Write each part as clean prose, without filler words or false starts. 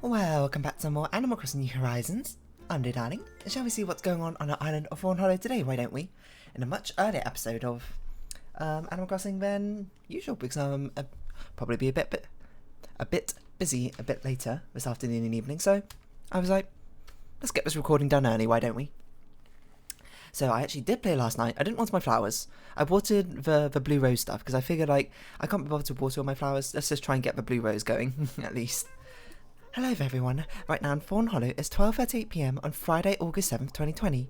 Welcome back to more Animal Crossing New Horizons. I'm Dear Darling. Shall we see what's going on our island of Fawnhollow today, why don't we? In a much earlier episode of Animal Crossing than usual, because I'm probably be a bit busy a bit later this afternoon and evening, so I was like, let's get this recording done early, why don't we? So I actually did play last night. I didn't water my flowers. I watered the blue rose stuff, because I figured, like, I can't be bothered to water all my flowers. Let's just try and get the blue rose going, at least. Hello everyone, right now in Fawnhollow it's 12:38 PM on Friday, August 7th, 2020.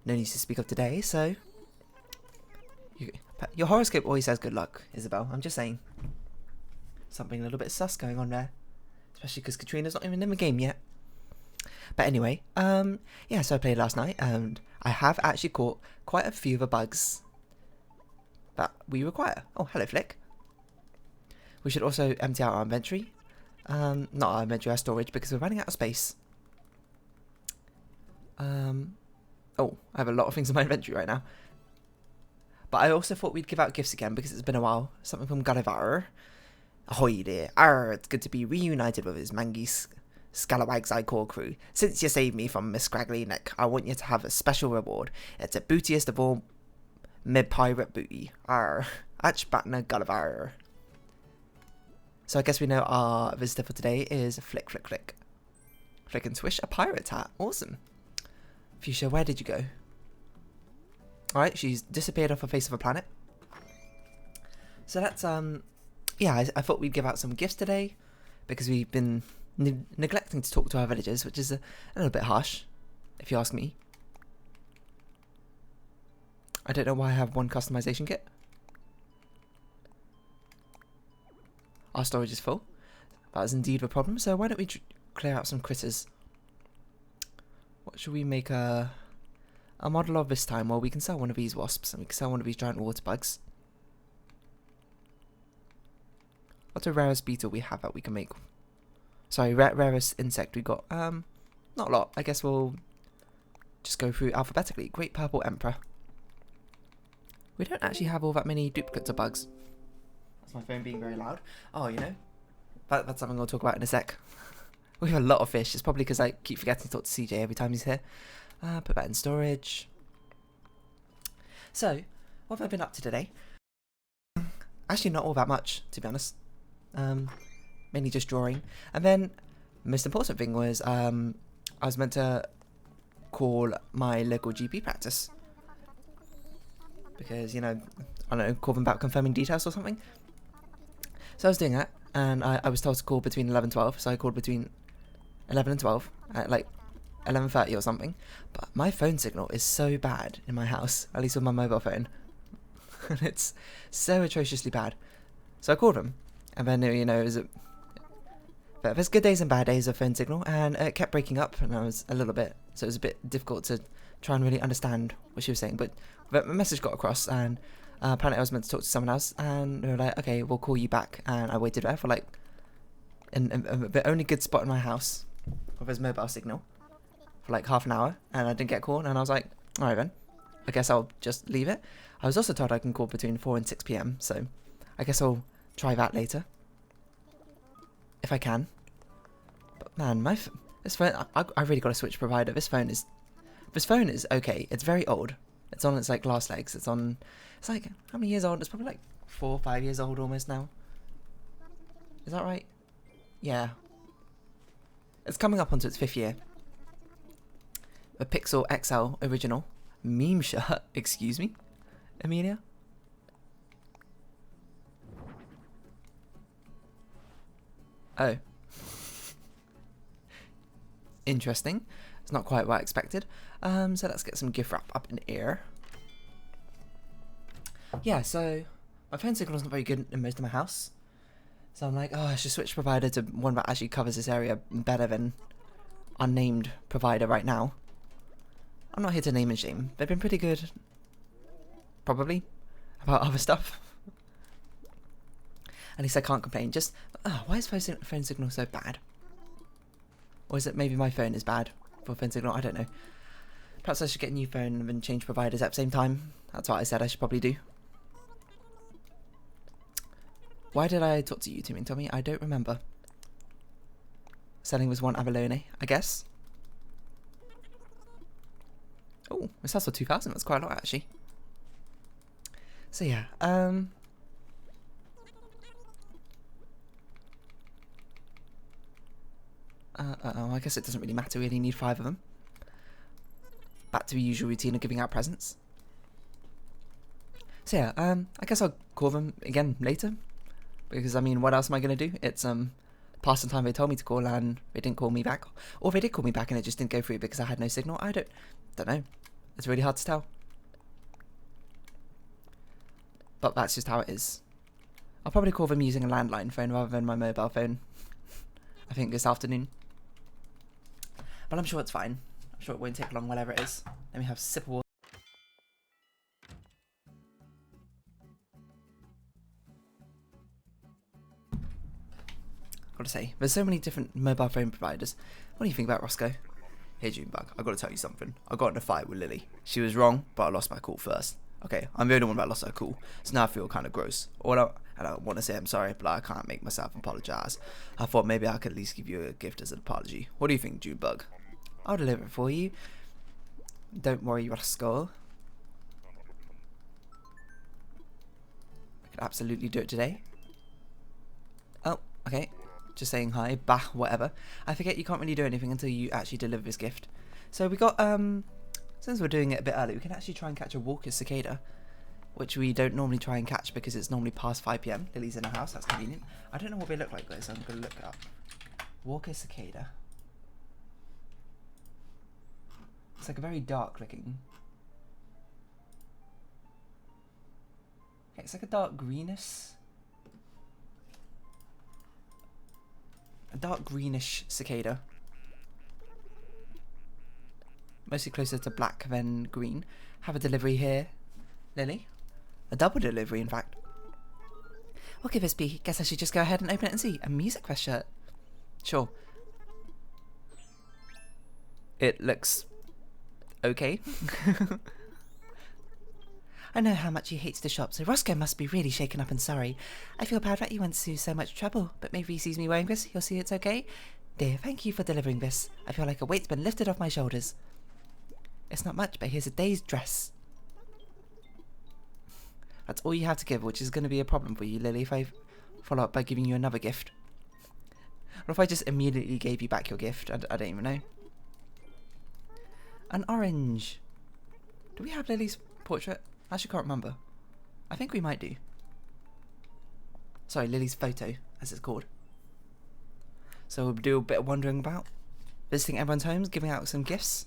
No need to speak of today, so... Your horoscope always says good luck, Isabel, I'm just saying. Something a little bit sus going on there. Especially because Katrina's not even in the game yet. But anyway, yeah, so I played last night, and I have actually caught quite a few of the bugs that we require. Oh, hello Flick. We should also empty out our inventory. Not our inventory, our storage, because we're running out of space. Oh, I have a lot of things in my inventory right now. But I also thought we'd give out gifts again, because it's been a while. Something from Gulliver. Ahoy there. Arr, it's good to be reunited with his mangy scalawags I call crew. Since you saved me from Miss Scraggly Neck, I want you to have a special reward. It's a bootiest of all mid-pirate booty. Arr, Batner Gulliver. So I guess we know our visitor for today is Flick. Flick and Swish, a pirate hat. Awesome. Fuchsia, where did you go? Alright, she's disappeared off the face of the planet. So that's, yeah, I thought we'd give out some gifts today, because we've been neglecting to talk to our villagers, which is a little bit harsh, if you ask me. I don't know why I have one customization kit. Our storage is full. That is indeed the problem, so why don't we clear out some critters. What should we make a model of this time? Well, we can sell one of these wasps, and we can sell one of these giant water bugs. What's the rarest beetle we have that we can make? Sorry, rarest insect we got. Not a lot. I guess we'll just go through alphabetically. Great Purple Emperor. We don't actually have all that many duplicates of bugs. That's my phone being very loud. Oh, you know, that's something I'll talk about in a sec. We have a lot of fish. It's probably because I keep forgetting to talk to CJ every time he's here. Put that in storage. So, what have I been up to today? Actually, not all that much, to be honest. Mainly just drawing. And then, the most important thing was, I was meant to call my local GP practice. Because, you know, I don't know, call them about confirming details or something. So I was doing that, and I was told to call between 11 and 12, so I called between 11 and 12, at like 11:30 or something. But my phone signal is so bad in my house, at least with my mobile phone. It's so atrociously bad. So I called them, and then, you know, there's good days and bad days of phone signal, and it kept breaking up, and I was a little bit, so it was a bit difficult to try and really understand what she was saying, but the message got across, and apparently I was meant to talk to someone else, and they were like, okay, we'll call you back. And I waited there for like the only good spot in my house with his mobile signal for like half an hour, and I didn't get a call, and I was like, alright then, I guess I'll just leave it. I was also told I can call between 4 and 6 PM, so I guess I'll try that later if I can. But man, this phone, I really got to switch provider. This phone is okay. It's very old. It's on its like last legs. It's like, how many years old? It's probably like 4 or 5 years old almost now. Is that right? Yeah. It's coming up onto its 5th year. The Pixel XL original meme shirt. Excuse me, Amelia. Oh. Interesting. It's not quite what I expected. So let's get some gift wrap up in the air. Yeah, so my phone signal is not very good in most of my house. So I'm like, oh, I should switch provider to one that actually covers this area better than unnamed provider right now. I'm not here to name and shame. They've been pretty good, probably, about other stuff. At least I can't complain. Just, why is phone signal so bad? Or is it maybe my phone is bad for phone signal? I don't know. Perhaps I should get a new phone and then change providers at the same time. That's what I said I should probably do. Why did I talk to you, Timmy? I don't remember. selling this one abalone, I guess. Oh, this sells for 2,000. That's quite a lot, actually. So yeah, oh, I guess it doesn't really matter. We only need 5 of them. Back to the usual routine of giving out presents. So yeah, I guess I'll call them again later. Because, I mean, what else am I going to do? It's, past the time they told me to call and they didn't call me back. Or they did call me back and it just didn't go through because I had no signal. I don't know. It's really hard to tell. But that's just how it is. I'll probably call them using a landline phone rather than my mobile phone. I think this afternoon. But I'm sure it's fine. I'm sure it won't take long, whatever it is. Let me have a sip of water. Gotta say, there's so many different mobile phone providers. What do you think about Roscoe? Hey Junebug, I gotta tell you something. I got in a fight with Lily. She was wrong, but I lost my cool first. Okay, I'm the only one that lost her cool, so now I feel kind of gross. I don't want to say I'm sorry, but I can't make myself apologise. I thought maybe I could at least give you a gift as an apology. What do you think, Junebug? I'll deliver it for you. Don't worry, Roscoe. I could absolutely do it today. Oh, okay. Just saying hi, bah, whatever. I forget you can't really do anything until you actually deliver this gift. So we got, since we're doing it a bit early, we can actually try and catch a Walker cicada, which we don't normally try and catch because it's normally past 5 PM. Lily's in her house, that's convenient. I don't know what they look like though, so I'm going to look it up. Walker cicada. It's like a very dark looking. Okay, it's like a dark greenish. A dark greenish cicada. Mostly closer to black than green. Have a delivery here, Lily. A double delivery, in fact. What could this be? Guess I should just go ahead and open it and see. A Music Quest shirt. Sure. It looks okay. I know how much he hates the shop, so Roscoe must be really shaken up and sorry. I feel bad that he went through so much trouble, but maybe he sees me wearing this, he'll see it's okay. Dear, thank you for delivering this. I feel like a weight's been lifted off my shoulders. It's not much, but here's a day's dress. That's all you have to give, which is going to be a problem for you, Lily, if I follow up by giving you another gift. Or if I just immediately gave you back your gift, I don't even know. An orange. Do we have Lily's portrait? I actually can't remember. I think we might do. Sorry, Lily's photo, as it's called. So we'll do a bit of wandering about, visiting everyone's homes, giving out some gifts,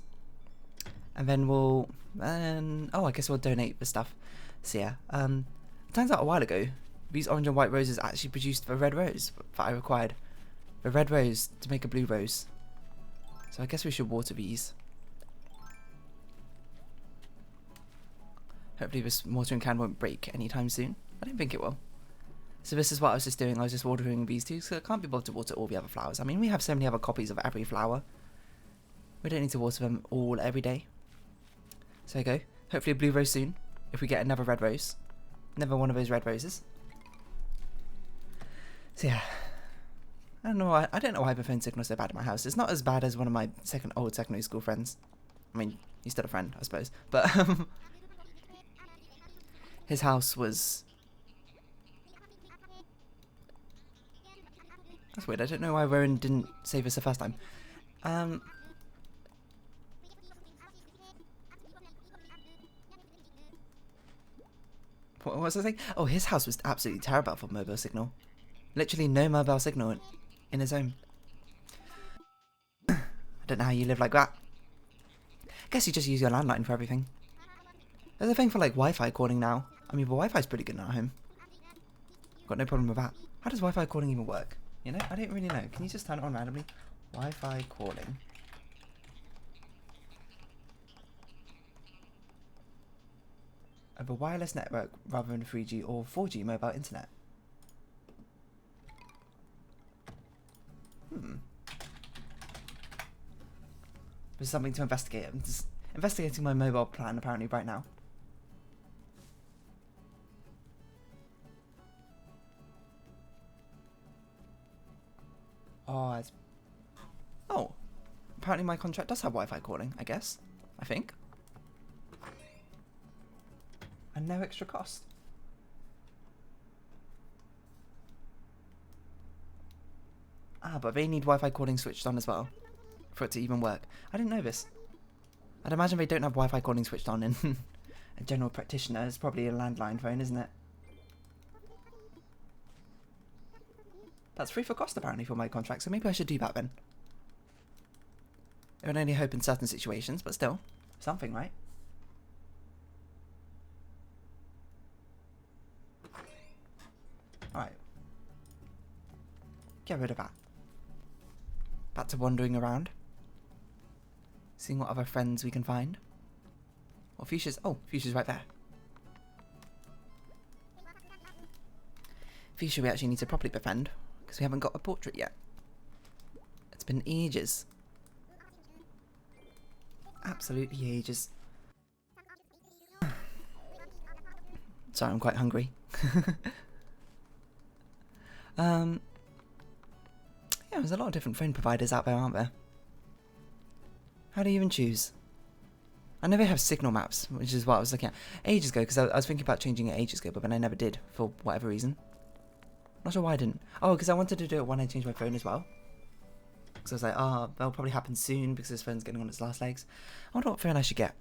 and then we'll, oh, I guess we'll donate the stuff. So yeah, it turns out a while ago, these orange and white roses actually produced the red rose that I required. The red rose to make a blue rose. So I guess we should water these. Hopefully this watering can won't break anytime soon. I don't think it will. So this is what I was just doing. I was just watering these two, so I can't be bothered to water all the other flowers. I mean, we have so many other copies of every flower. We don't need to water them all every day. So there you go. Hopefully a blue rose soon, if we get another red rose. Another one of those red roses. So yeah. I don't know why the phone signal is so bad at my house. It's not as bad as one of my old secondary school friends. I mean, he's still a friend, I suppose. But his house was... That's weird. I don't know why Rowan didn't save us the first time. What was I saying? Oh, his house was absolutely terrible for mobile signal. Literally no mobile signal in his home. I don't know how you live like that. Guess you just use your landline for everything. There's a thing for like Wi-Fi calling now. I mean, the Wi-Fi's pretty good in our home. Got no problem with that. How does Wi-Fi calling even work? You know, I don't really know. Can you just turn it on randomly? Wi-Fi calling. Over wireless network rather than 3G or 4G mobile internet. There's something to investigate. I'm just investigating my mobile plan apparently right now. Oh, it's apparently my contract does have Wi-Fi calling, I guess. I think. And no extra cost. Ah, but they need Wi-Fi calling switched on as well for it to even work. I didn't know this. I'd imagine they don't have Wi-Fi calling switched on in a general practitioner. It's probably a landline phone, isn't it? That's free for cost apparently for my contract, so maybe I should do that then. I would only hope in certain situations, but still, something, right? Alright. Get rid of that. Back to wandering around. Seeing what other friends we can find. Or Fuchsia's. Oh, Fuchsia's right there. Fuchsia we actually need to properly befriend, because we haven't got a portrait yet. It's been ages. Absolutely ages. Sorry, I'm quite hungry. Yeah, there's a lot of different phone providers out there, aren't there? How do you even choose? I know they have signal maps, which is what I was looking at ages ago, because I was thinking about changing it ages ago, but then I never did, for whatever reason. Not sure why I didn't. Oh, because I wanted to do it when I changed my phone as well. Because I was like, oh, that'll probably happen soon, because this phone's getting on its last legs. I wonder what phone I should get.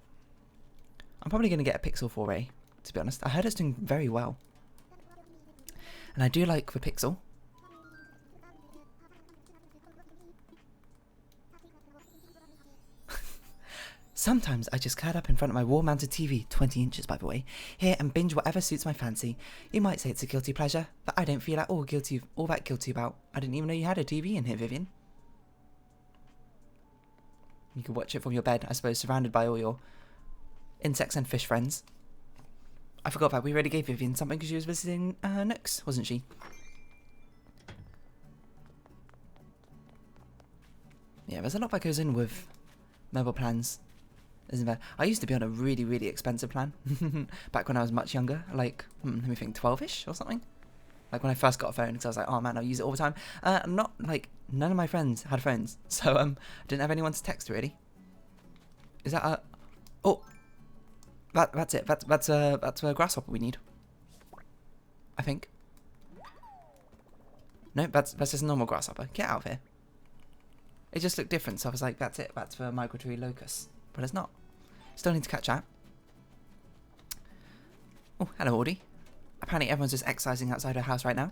I'm probably going to get a Pixel 4a, to be honest. I heard it's doing very well. And I do like the Pixel. Sometimes I just curl up in front of my wall-mounted TV, 20 inches by the way, here and binge whatever suits my fancy. You might say it's a guilty pleasure, but I don't feel at all that guilty about. I didn't even know you had a TV in here, Vivian. You could watch it from your bed, I suppose, surrounded by all your insects and fish friends. I forgot that we already gave Vivian something because she was visiting Nooks, wasn't she? Yeah, there's a lot that goes in with mobile plans, isn't there? I used to be on a really, really expensive plan back when I was much younger, like, let me think, 12-ish or something? Like when I first got a phone, because I was like, oh man, I'll use it all the time. Not, like, none of my friends had phones, so, I didn't have anyone to text, really. Is that a... Oh! That's it. That's a grasshopper we need. I think. No, that's just a normal grasshopper. Get out of here. It just looked different, so I was like, that's it. That's for migratory locust. But it's not. Still need to catch that. Oh, hello, Audie. Apparently everyone's just exercising outside her house right now.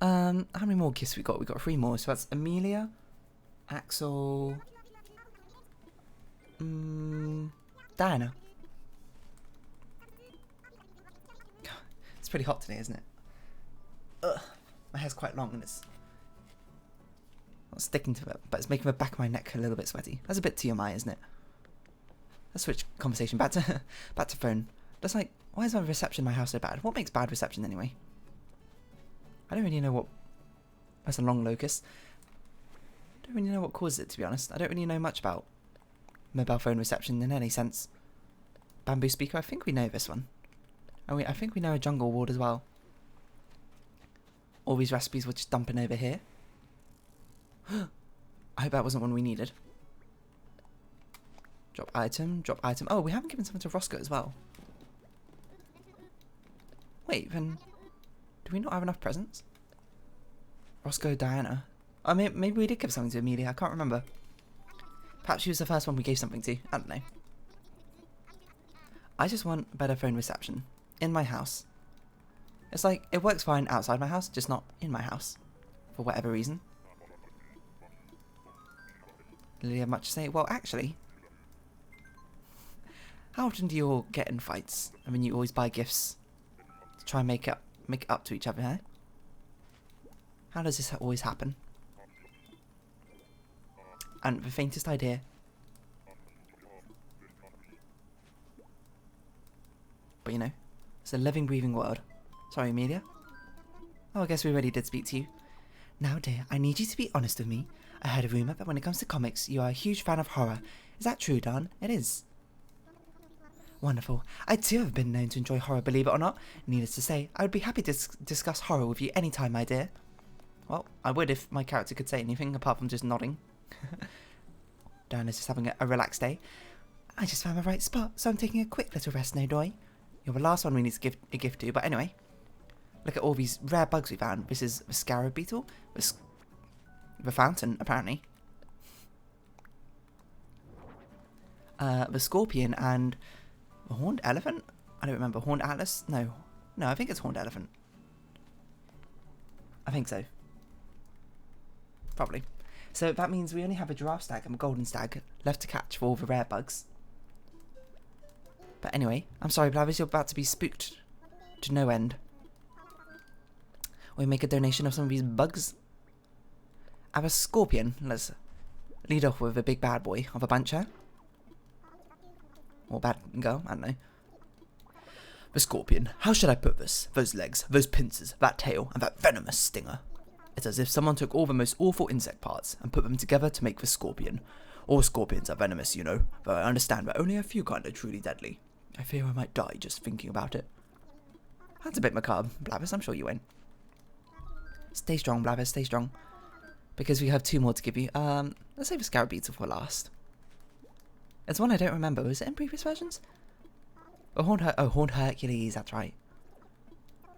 How many more gifts we got? We got 3 more. So that's Amelia, Axel, Diana. It's pretty hot today, isn't it? Ugh. My hair's quite long and it's not sticking to it, but it's making the back of my neck a little bit sweaty. That's a bit TMI, isn't it? Let's switch conversation back to phone. That's like, why is my reception in my house so bad? What makes bad reception anyway? I don't really know what... That's a long locust. I don't really know what causes it, to be honest. I don't really know much about mobile phone reception in any sense. Bamboo speaker, I think we know this one. And I think we know a jungle ward as well. All these recipes were just dumping over here. I hope that wasn't one we needed. Drop item, drop item. Oh, we haven't given something to Roscoe as well. Wait, then... Do we not have enough presents? Roscoe, Diana. I mean, maybe we did give something to Amelia. I can't remember. Perhaps she was the first one we gave something to. I don't know. I just want better phone reception. In my house. It's like, it works fine outside my house, just not in my house. For whatever reason. Did you have much to say? Well, actually... How often do you all get in fights? I mean, you always buy gifts to try and make it up to each other, eh? How does this always happen? And the faintest idea. But you know, it's a living, breathing world. Sorry, Amelia. Oh, I guess we already did speak to you. Now, dear, I need you to be honest with me. I heard a rumour that when it comes to comics, you are a huge fan of horror. Is that true, Dawn? It is. Wonderful. I too have been known to enjoy horror, believe it or not. Needless to say, I would be happy to discuss horror with you anytime, my dear. Well, I would if my character could say anything apart from just nodding. Diana's just having a relaxed day. I just found the right spot, so I'm taking a quick little rest, no doy. You're the last one we need to give a gift to, but anyway. Look at all these rare bugs we found. This is the Scarab Beetle. The fountain, apparently. The scorpion and the horned elephant? I don't remember. Horned atlas? No, I think it's horned elephant. I think so. Probably. So that means we only have a giraffe stag and a golden stag left to catch for all the rare bugs. But anyway, I'm sorry, Blathers, you're about to be spooked to no end. We make a donation of some of these bugs. Our scorpion. Let's lead off with a big bad boy of a bunch here. Or bad girl, I don't know. The scorpion. How should I put this? Those legs, those pincers, that tail, and that venomous stinger. It's as if someone took all the most awful insect parts and put them together to make the scorpion. All scorpions are venomous, you know, though I understand that only a few kind are truly deadly. I fear I might die just thinking about it. That's a bit macabre, Blathers, I'm sure you win. Stay strong, Blathers, stay strong. Because we have 2 more to give you. Let's save the Scarab Beetle for last. It's one I don't remember. Was it in previous versions? Horned Hercules, that's right.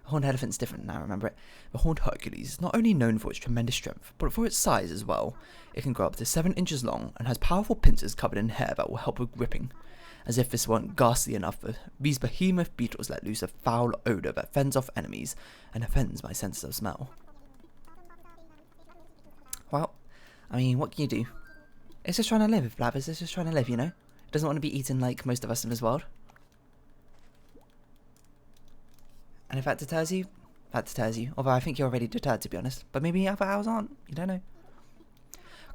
Horned elephant's different now, I remember it. The horned Hercules is not only known for its tremendous strength, but for its size as well. It can grow up to 7 inches long and has powerful pincers covered in hair that will help with gripping. As if this weren't ghastly enough, these behemoth beetles let loose a foul odour that fends off enemies and offends my sense of smell. Well, I mean, what can you do? It's just trying to live, Blathers. It's just trying to live, you know? It doesn't want to be eaten like most of us in this world. And if that deters you, that deters you. Although I think you're already deterred, to be honest. But maybe other owls aren't. You don't know.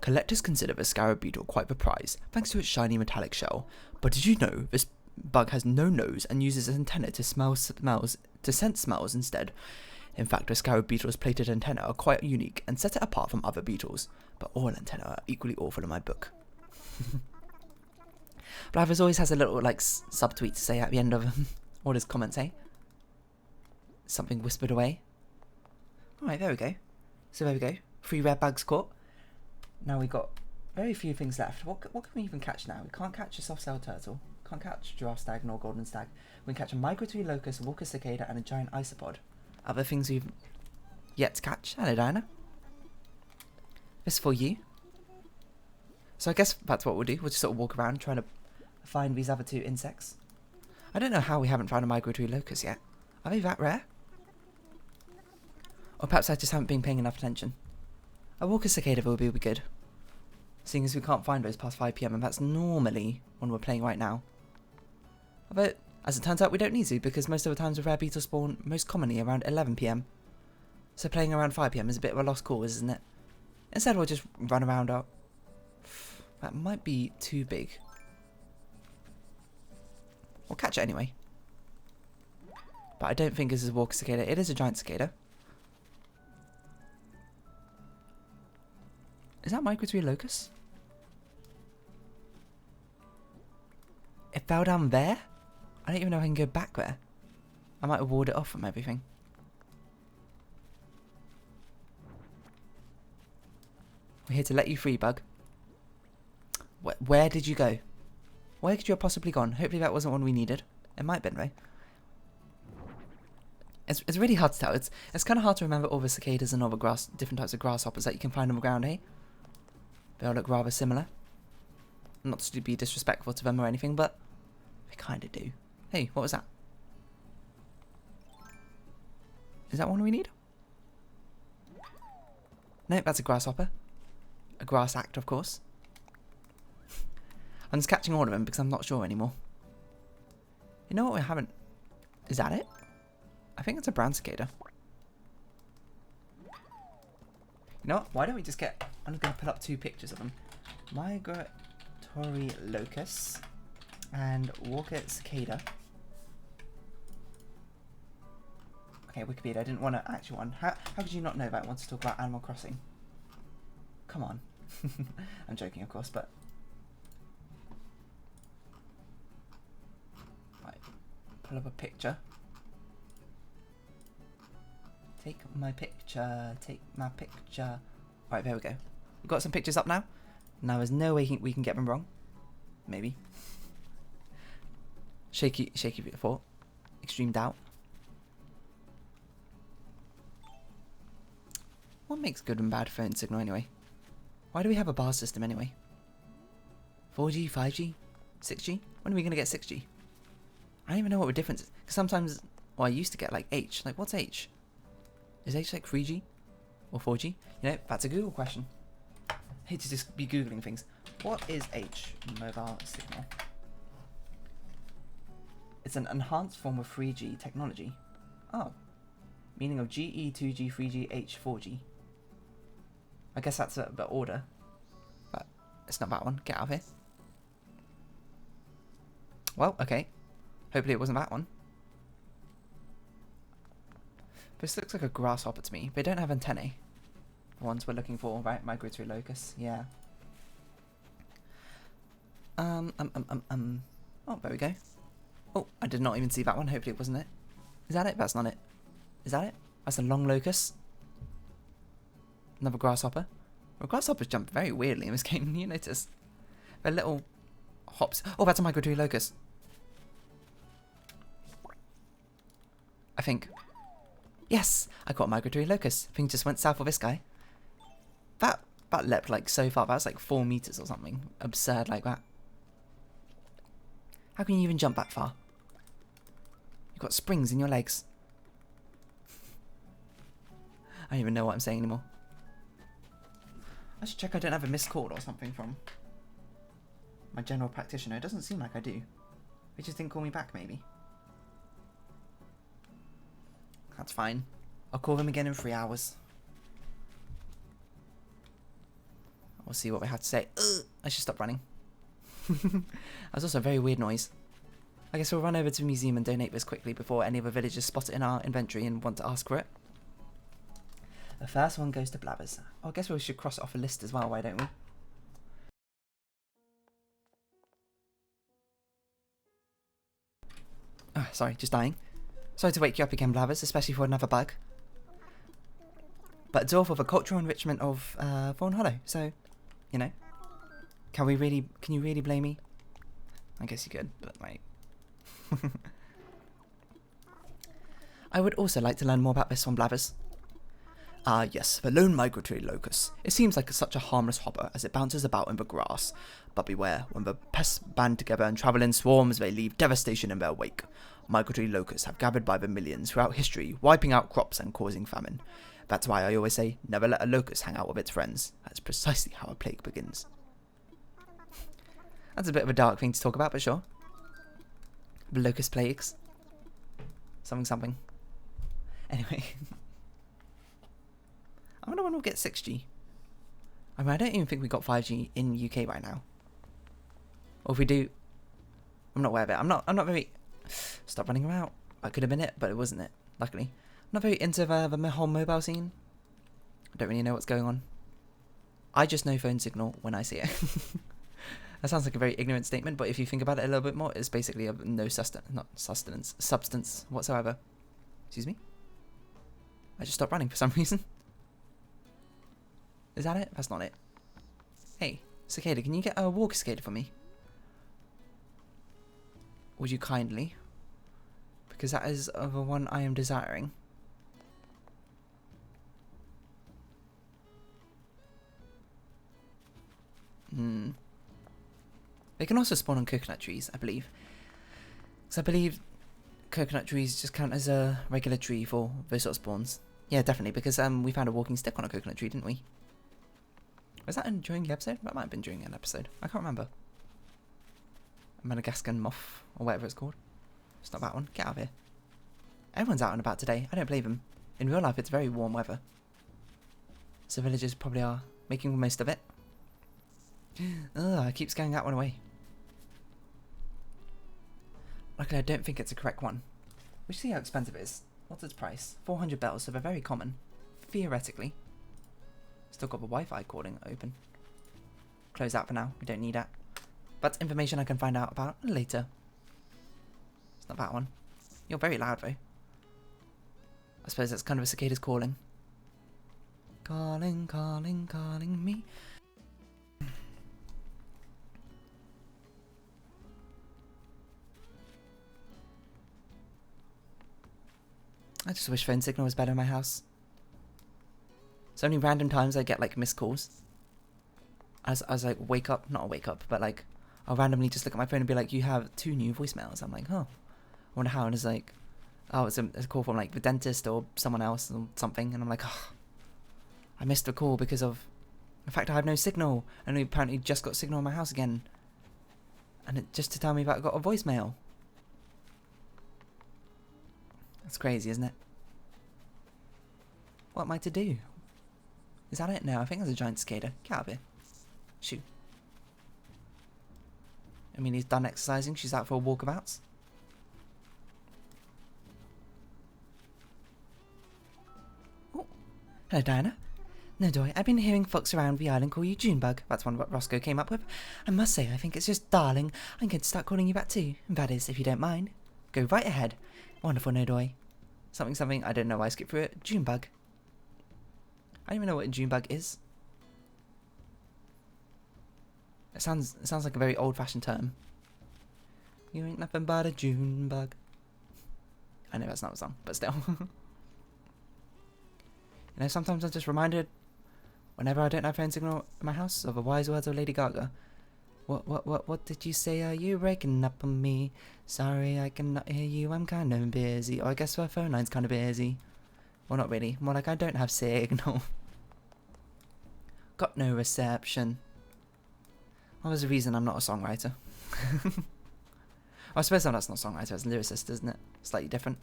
Collectors consider the Scarab Beetle quite the prize, thanks to its shiny metallic shell. But did you know this bug has no nose and uses its antenna to sense smells instead? In fact, the Scarab Beetle's plated antennae are quite unique and set it apart from other beetles. But all antennae are equally awful in my book. Blathers always has a little like subtweet to say at the end of all his comments, eh? Something whispered away. Alright, there we go. So there we go. 3 rare bugs caught. Now we've got very few things left. What can we even catch now? We can't catch a soft-shelled turtle. Can't catch giraffe stag nor golden stag. We can catch a migratory locust, walker cicada, and a giant isopod. Other things we've yet to catch. Hello, Diana. This is for you. So I guess that's what we'll do. We'll just sort of walk around trying to find these other 2 insects. I don't know how we haven't found a migratory locust yet. Are they that rare? Or perhaps I just haven't been paying enough attention. A walker cicada will be good. Seeing as we can't find those past 5 PM, and that's normally when we're playing right now. But as it turns out, we don't need to, because most of the times the rare beetles spawn most commonly around 11 PM. So playing around 5 PM is a bit of a lost cause, isn't it? Instead we'll just run around out. That might be too big. We'll catch it anyway. But I don't think this is a walker cicada. It is a giant cicada. Is that migratory locust? It fell down there? I don't even know if I can go back there. I might have ward it off from everything. We're here to let you free, bug. Where did you go? Where could you have possibly gone? Hopefully that wasn't one we needed. It might have been, though. It's really hard to tell. It's kind of hard to remember all the cicadas and all the different types of grasshoppers that you can find on the ground, eh? They all look rather similar. Not to be disrespectful to them or anything, but they kind of do. Hey, what was that? Is that one we need? Nope, that's a grasshopper. A grass act, of course. I'm just catching all of them because I'm not sure anymore. You know what we haven't... Is that it? I think it's a brown cicada. You know what? Why don't we just get... I'm just going to put up 2 pictures of them. Migratory locust and walker cicada. Okay, Wikipedia. I didn't want an actual one. How could you not know that I want to talk about Animal Crossing? Come on. I'm joking, of course, but... Right. Pull up a picture. Take my picture. Take my picture. Right, there we go. We've got some pictures up now. Now there's no way we can get them wrong. Maybe. Shaky thought. Extreme doubt. What makes good and bad phone signal anyway? Why do we have a bar system anyway? 4G, 5G, 6G? When are we going to get 6G? I don't even know what the difference is. Because sometimes, well, I used to get like H. Like, what's H? Is H like 3G? Or 4G? You know, that's a Google question. I hate to just be Googling things. What is H? Mobile signal. It's an enhanced form of 3G technology. Oh. Meaning of GE, 2G, 3G, H, 4G. I guess that's the order. But it's not that one. Get out of here. Well, okay. Hopefully it wasn't that one. This looks like a grasshopper to me. They don't have antennae. The ones we're looking for, right? Migratory locus. Yeah. Oh, there we go. Oh, I did not even see that one. Hopefully it wasn't it. Is that it? That's not it. Is that it? That's a long locus. Another grasshopper. Well, grasshoppers jump very weirdly in this game. You notice? They're little hops. Oh, that's a migratory locust. I think. Yes, I got a migratory locust. I think just went south of this guy. That leapt like so far. That was like 4 meters or something. Absurd like that. How can you even jump that far? You've got springs in your legs. I don't even know what I'm saying anymore. I should check I don't have a missed call or something from my general practitioner. It doesn't seem like I do. They just didn't call me back, maybe. That's fine. I'll call them again in 3 hours. We'll see what they have to say. Ugh, I should stop running. That was also a very weird noise. I guess we'll run over to the museum and donate this quickly before any of the villagers spot it in our inventory and want to ask for it. The first one goes to Blabbers. Oh, I guess we should cross it off a list as well, why don't we? Oh, sorry, just dying. Sorry to wake you up again, Blabbers, especially for another bug. But it's all for the cultural enrichment of Fawnhollow, so, you know. Can you really blame me? I guess you could, but like... I would also like to learn more about this one, Blabbers. Ah, yes, the lone migratory locust. It seems like such a harmless hopper as it bounces about in the grass. But beware, when the pests band together and travel in swarms, they leave devastation in their wake. Migratory locusts have gathered by the millions throughout history, wiping out crops and causing famine. That's why I always say, never let a locust hang out with its friends. That's precisely how a plague begins. That's a bit of a dark thing to talk about, but sure. The locust plagues. Something. Anyway. I wonder when we'll get 6G. I mean, I don't even think we got 5G in UK right now. Or if we do, I'm not aware of it. I'm not very... Stop running around. That could have been it, but it wasn't it, luckily. I'm not very into the whole mobile scene. I don't really know what's going on. I just know phone signal when I see it. That sounds like a very ignorant statement, but if you think about it a little bit more, it's basically of no substance whatsoever. Excuse me? I just stopped running for some reason. Is that it? That's not it. Hey, Cicada, can you get a walk cicada for me? Would you kindly? Because that is the one I am desiring. They can also spawn on coconut trees, I believe. Because I believe coconut trees just count as a regular tree for those sort of spawns. Yeah, definitely, because we found a walking stick on a coconut tree, didn't we? Was that during the episode? That might have been during an episode. I can't remember. A Madagascan moth, or whatever it's called. It's not that one. Get out of here. Everyone's out and about today. I don't blame them. In real life, it's very warm weather. So villagers probably are making the most of it. Ugh, I keep scaring that one away. Luckily, I don't think it's a correct one. We should see how expensive it is. What's its price? 400 bells, so they're very common. Theoretically. Still got the Wi-Fi calling open. Close that for now. We don't need that. That's information I can find out about later. It's not that one. You're very loud though. I suppose that's kind of a cicada's calling. Calling, calling, calling me. I just wish phone signal was better in my house. So many random times I get like missed calls. As like wake up, not a wake up, but like I'll randomly just look at my phone and be like, you have 2 new voicemails. I'm like, oh, I wonder how. And it's like, oh, it's a call from like the dentist or someone else or something. And I'm like, oh, I missed the call because of the fact I have no signal. And we apparently just got signal in my house again. And it just to tell me that I got a voicemail. That's crazy, isn't it? What am I to do? Is that it? No, I think there's a giant cicada. Get out of here. Shoo. I mean, he's done exercising. She's out for walkabouts. Oh. Hello, Diana. No, Doy, I've been hearing folks around the island call you Junebug. That's one what Roscoe came up with. I must say, I think it's just darling. I'm going to start calling you that too. That is, if you don't mind. Go right ahead. Wonderful, no, Doy. Something, I don't know why I skipped through it. Junebug. I don't even know what a Junebug is. It sounds like a very old-fashioned term. You ain't nothing but a Junebug. I know that's not a song, but still. You know, sometimes I'm just reminded, whenever I don't have phone signal in my house, of the wise words of Lady Gaga. What did you say? Are you breaking up on me? Sorry, I cannot hear you. I'm kind of busy. Oh, I guess my phone line's kind of busy. Well, not really. More like I don't have signal. Got no reception. Well, there's a reason I'm not a songwriter. I suppose that's not a songwriter, it's a lyricist, isn't it? Slightly different.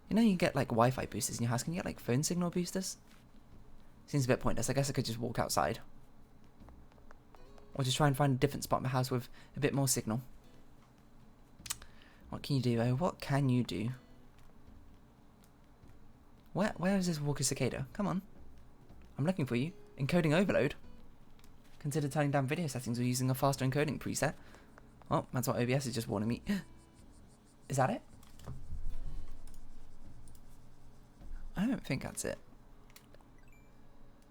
You know, you get like Wi-Fi boosters in your house. Can you get like phone signal boosters? Seems a bit pointless. I guess I could just walk outside. Or just try and find a different spot in the house with a bit more signal. What can you do? Oh, what can you do? Where is this walker cicada? Come on. I'm looking for you. Encoding overload. Consider turning down video settings or using a faster encoding preset. Oh, that's what OBS is just warning me. Is that it? I don't think that's it.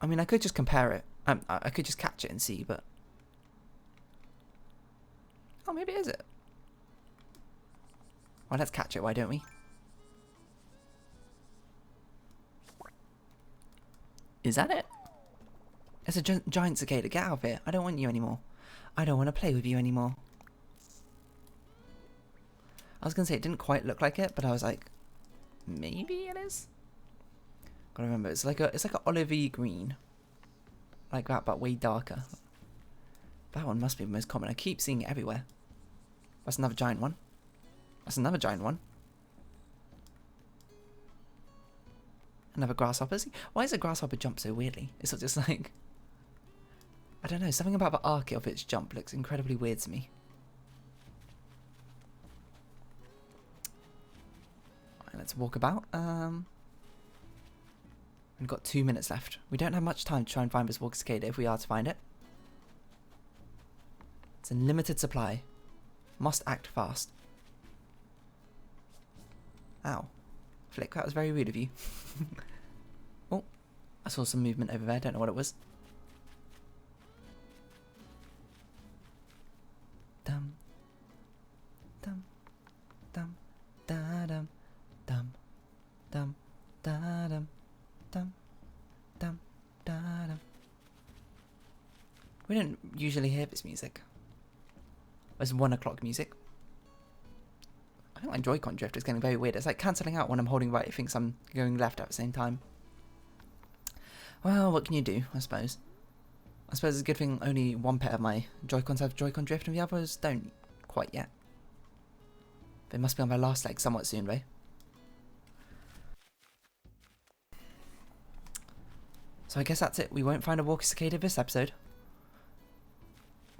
I mean, I could just compare it. I could just catch it and see, but... Oh, maybe it is it. Well, let's catch it, why don't we? Is that it? It's a giant cicada. Get out of here. I don't want you anymore. I don't want to play with you anymore. I was going to say it didn't quite look like it, but I was like, maybe it is? Gotta remember, it's like a olivey green. Like that, but way darker. That one must be the most common. I keep seeing it everywhere. That's another giant one. That's another giant one. Another grasshopper. Why does a grasshopper jump so weirdly? It's not just like... I don't know, something about the arc of its jump looks incredibly weird to me. Right, let's walk about. We've got 2 minutes left. We don't have much time to try and find this walker cicada if we are to find it. It's in limited supply. Must act fast. Ow. Flick, that was very rude of you. Oh, I saw some movement over there. Don't know what it was. Dum, dum, dum, da dum, dum, dum, da dum, dum, dum, da dum. We don't usually hear this music. It's 1 o'clock music. I think my Joy-Con drift is getting very weird. It's like cancelling out when I'm holding right. It thinks I'm going left at the same time. Well, what can you do, I suppose? I suppose it's a good thing only one pair of my Joy-Cons have Joy-Con drift and the others don't quite yet. They must be on their last leg somewhat soon, though. So I guess that's it. We won't find a walker cicada this episode.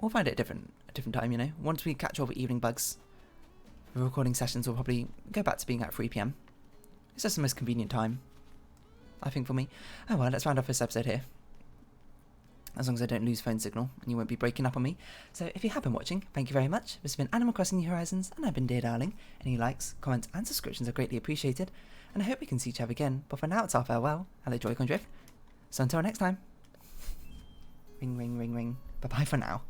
We'll find it a different time, you know. Once we catch all the evening bugs, the recording sessions will probably go back to being at 3 PM. It's just the most convenient time, I think, for me. Oh well, let's round off this episode here. as long as I don't lose phone signal, and you won't be breaking up on me. So if you have been watching, thank you very much. This has been Animal Crossing New Horizons, and I've been Dear Darling. Any likes, comments, and subscriptions are greatly appreciated, and I hope we can see each other again. But for now, it's our farewell. Hello, Joy-Con Drift. So until next time. Ring, ring, ring, ring. Bye-bye for now.